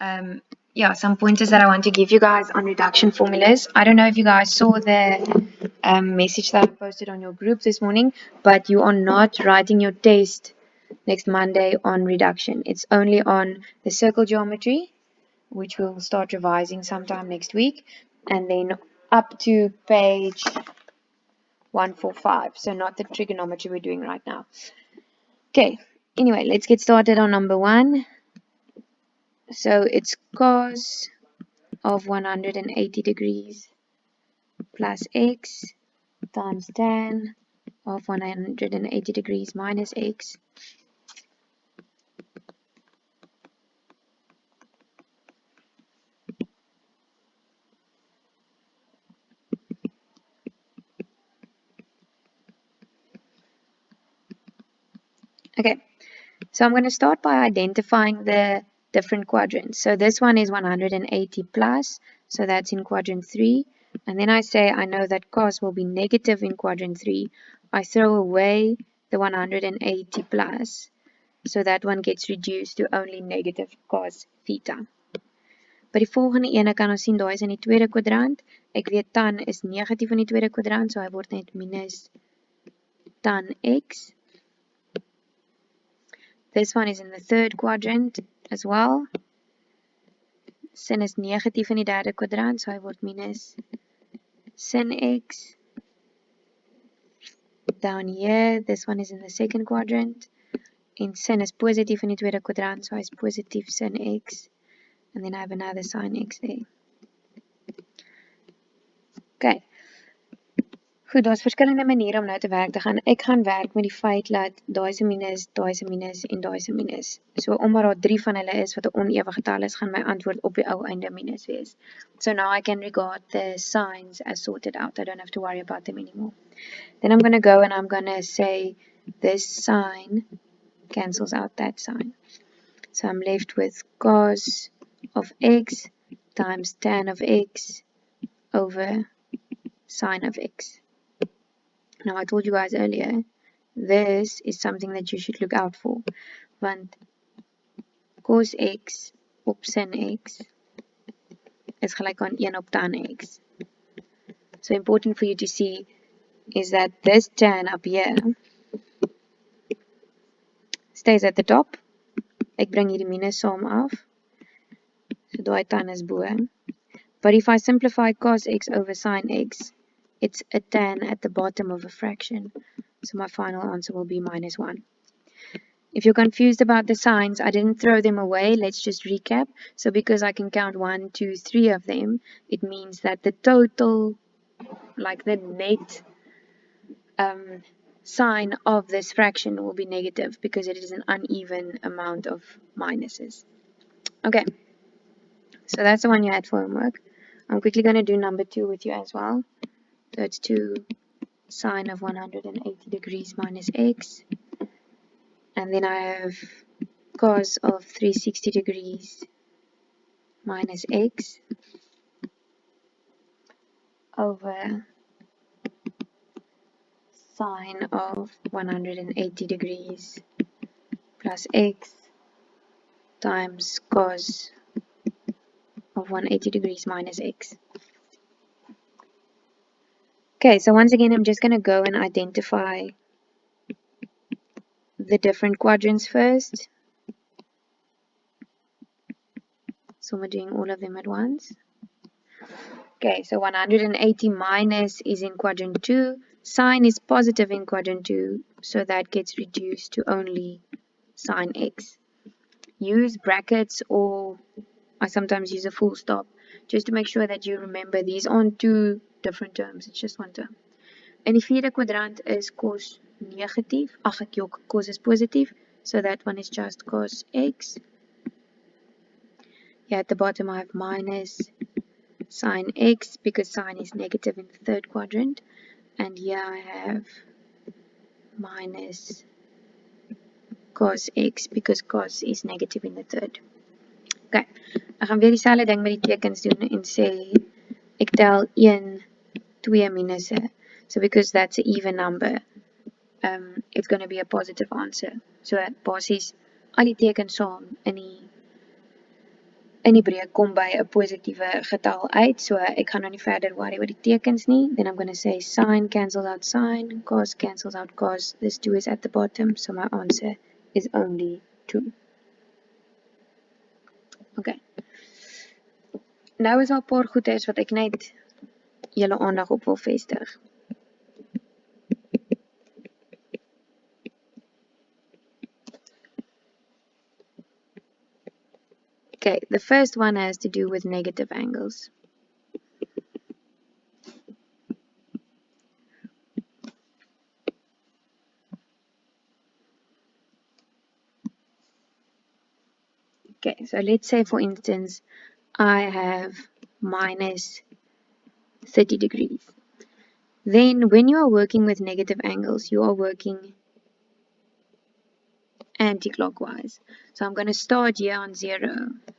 yeah, some pointers that I want to give you guys on reduction formulas. I don't know if you guys saw the message that I posted on your group this morning, but you are not writing your test next Monday on reduction. It's only on the circle geometry, which we'll start revising sometime next week, and then up to page 145. So not the trigonometry we're doing right now. Okay, anyway, let's get started on number 1. So it's cos of 180 degrees plus x times tan of 180 degrees minus x. Okay, so I'm going to start by identifying the different quadrants. So this one is 180 plus, so that's in quadrant 3. And then I say I know that cos will be negative in quadrant 3. I throw away the 180 plus, so that one gets reduced to only negative cos theta. By die volgende ene kan ons sien daar is in die tweede kwadrant. Ek weet tan is negatief in die tweede kwadrant, so hy word net minus tan x. This one is in the third quadrant as well. Sin is negatief in die derde kwadrant, so hy word minus sin x. Down here, this one is in the second quadrant. En sin is positief in die tweede kwadrant, so hy is positief sin x. And then I have another sin x there. Okay. Goed, daar's verskillende maniere om nou te werk te gaan. Ek gaan werk met die feit dat daai is 'n minus, daai is 'n minus en daai is 'n minus. So omdat daar 3 van hulle is wat 'n onewe getal is, gaan my antwoord op die ou einde minus wees. So now I can regard the signs as sorted out. I don't have to worry about them anymore. Then I'm going to go and I'm going to say this sign cancels out that sign. So I'm left with cos of x times tan of x over sine of x. Now, I told you guys earlier, this is something that you should look out for. Want cos x op sin x is gelijk aan 1 op tan x. So important for you to see is that this tan up here stays at the top. Ek bring hier die minus saam af. So daai tan is bo. But if I simplify cos x over sin x, it's a tan at the bottom of a fraction. So my final answer will be minus 1. If you're confused about the signs, I didn't throw them away. Let's just recap. So because I can count 1, 2, 3 of them, it means that the total, like the net sign of this fraction will be negative because it is an uneven amount of minuses. Okay, so that's the one you had for homework. I'm quickly going to do number 2 with you as well. So it's 2 sine of 180 degrees minus x. And then I have cos of 360 degrees minus x over sine of 180 degrees plus x times cos of 180 degrees minus x. Okay, so once again, I'm just going to go and identify the different quadrants first. So we're doing all of them at once. Okay, so 180 minus is in quadrant 2. Sine is positive in quadrant 2, so that gets reduced to only sine x. Use brackets, or I sometimes use a full stop, just to make sure that you remember these aren't two different terms, it's just one term. In die vierde kwadrant is cos negatief, cos is positive, so that one is just cos x. Here at the bottom I have minus sine x, because sine is negative in the third quadrant, and here I have minus cos x, because cos is negative in the third. Okay, ek gaan weer dieselfde ding met die tekens doen en sê ek tel 1, 2 minusse. So because that's an even number, it's going to be a positive answer. So basies al die tekens saam in in die breek kom by 'n positiewe getal uit, so ek gaan nou nie verder worry oor die tekens nie. Then I'm going to say sine cancels out sine, cos cancels out cos. This 2 is at the bottom, so my answer is only 2. Okay. Nou is daar 'n paar goeders wat ek net julle aandag op wil vestig. Okay, the first one has to do with negative angles. Okay, so let's say for instance, I have minus 30 degrees. Then when you are working with negative angles, you are working anti-clockwise. So I'm going to start here on 0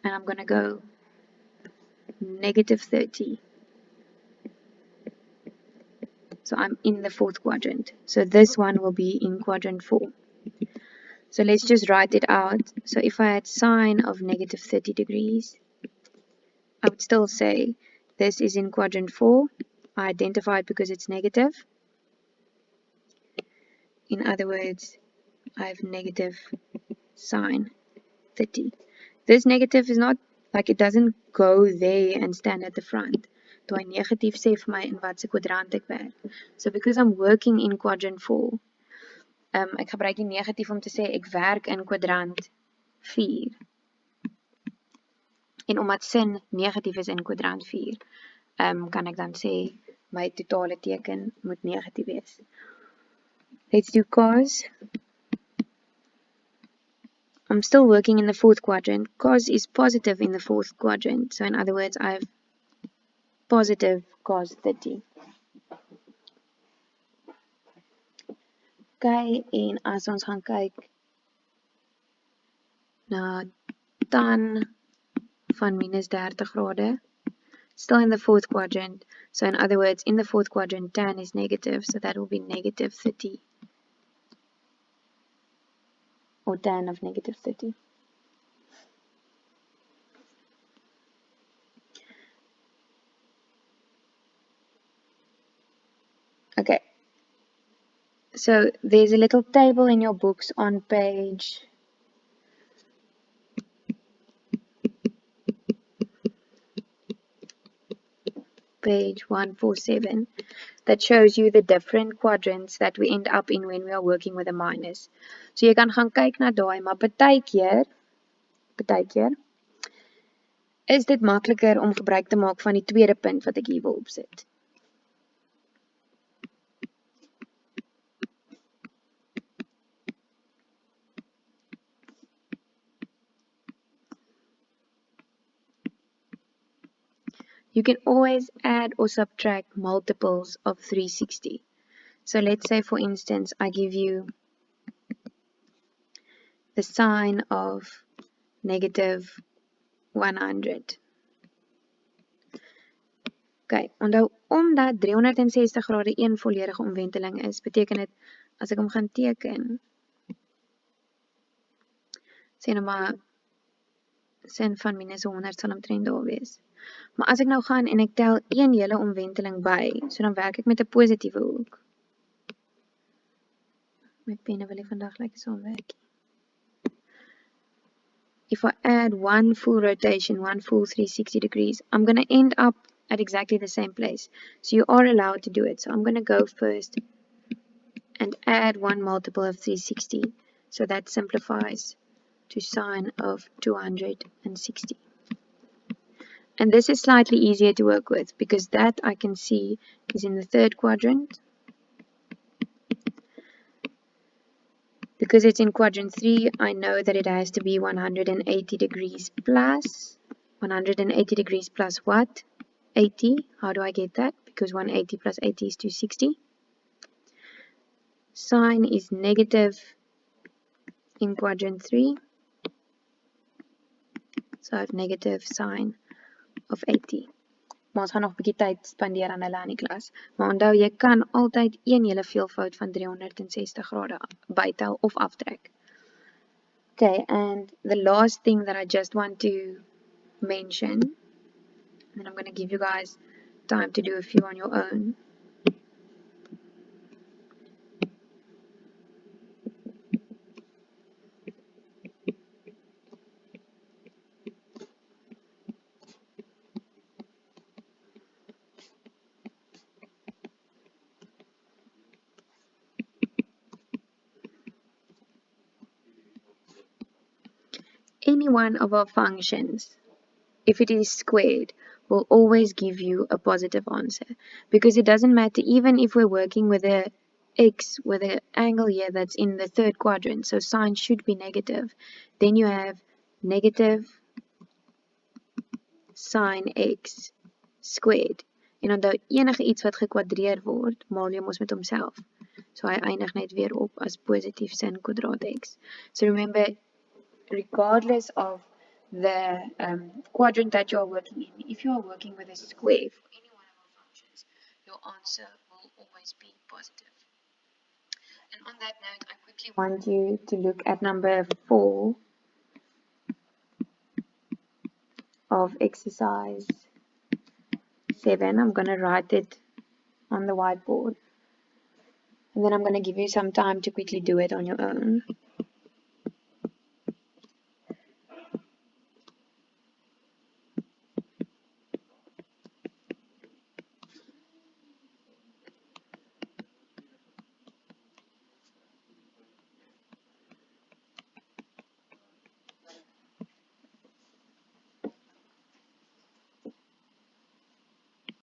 and I'm going to go negative 30. So I'm in the 4th quadrant. So this one will be in quadrant 4. So let's just write it out. So if I had sine of negative 30 degrees, I would still say this is in quadrant 4. I identify it because it's negative. In other words, I have negative sine 30. This negative is not, like, it doesn't go there and stand at the front. Daai negatief sê vir my in watse kwadrant ek werk. So because I'm working in quadrant 4, ek gebruik die negatief om te sê ek werk in kwadrant 4. En omdat sin negatief is in kwadrant 4, kan ek dan sê my totale teken moet negatief wees. Let's do cos. I'm still working in the 4th quadrant. Cos is positive in the 4th quadrant. So in other words, I have positive cos 30. Okay, en as ons gaan kyk na tan van minus 30 grade, still in the 4th quadrant. So in other words, in the 4th quadrant, tan is negative, so that will be negative 30. Or tan of negative 30. Okay. So there's a little table in your books on page 147 that shows you the different quadrants that we end up in when we are working with a minus. So jy kan gaan kyk na daai, maar partykeer is dit makliker om gebruik te maak van die tweede punt wat ek hier wil opsit. You can always add or subtract multiples of 360. So let's say, for instance, I give you the sine of negative 100. Okay, onthou, omdat 360 grade een volledige omwenteling is, beteken dit, as ek hom gaan teken, sê nou maar, sin van minus 100 sal omtrent daar wees. Maar as ek nou gaan en ek tel een hele omwenteling by, so dan werk ek met 'n positiewe hoek. My penne wil nie vandag lekker saamwerk. If I add one full rotation, one full 360 degrees, I'm going to end up at exactly the same place. So you are allowed to do it. So I'm going to go first and add one multiple of 360. So that simplifies to sine of 260. And this is slightly easier to work with because that I can see is in the 3rd quadrant. Because it's in quadrant 3, I know that it has to be 180 degrees plus. 180 degrees plus what? 80. How do I get that? Because 180 plus 80 is 260. Sine is negative in quadrant 3. So I have negative sine of 80. Maar ons gaan nog 'n bietjie tyd spandeer aan hulle aan die klas. Maar onthou, jy kan altyd een hele veelvoud van 360 grade bytel of aftrek. Okay, and the last thing that I just want to mention. And then I'm going to give you guys time to do a few on your own. Any one of our functions, if it is squared, will always give you a positive answer, because it doesn't matter even if we're working with a x with an angle here that's in the third quadrant, so sine should be negative. Then you have negative sine x squared. En onthou, enige iets wat gekwadreer word, maal jy mos met homself. So hy eindig net weer op as positief sin kwadraat x. So remember, regardless of the quadrant that you are working in, if you are working with a square for any one of our functions, your answer will always be positive. And on that note, I quickly want you to look at number 4 of exercise 7. I'm going to write it on the whiteboard, and then I'm going to give you some time to quickly do it on your own.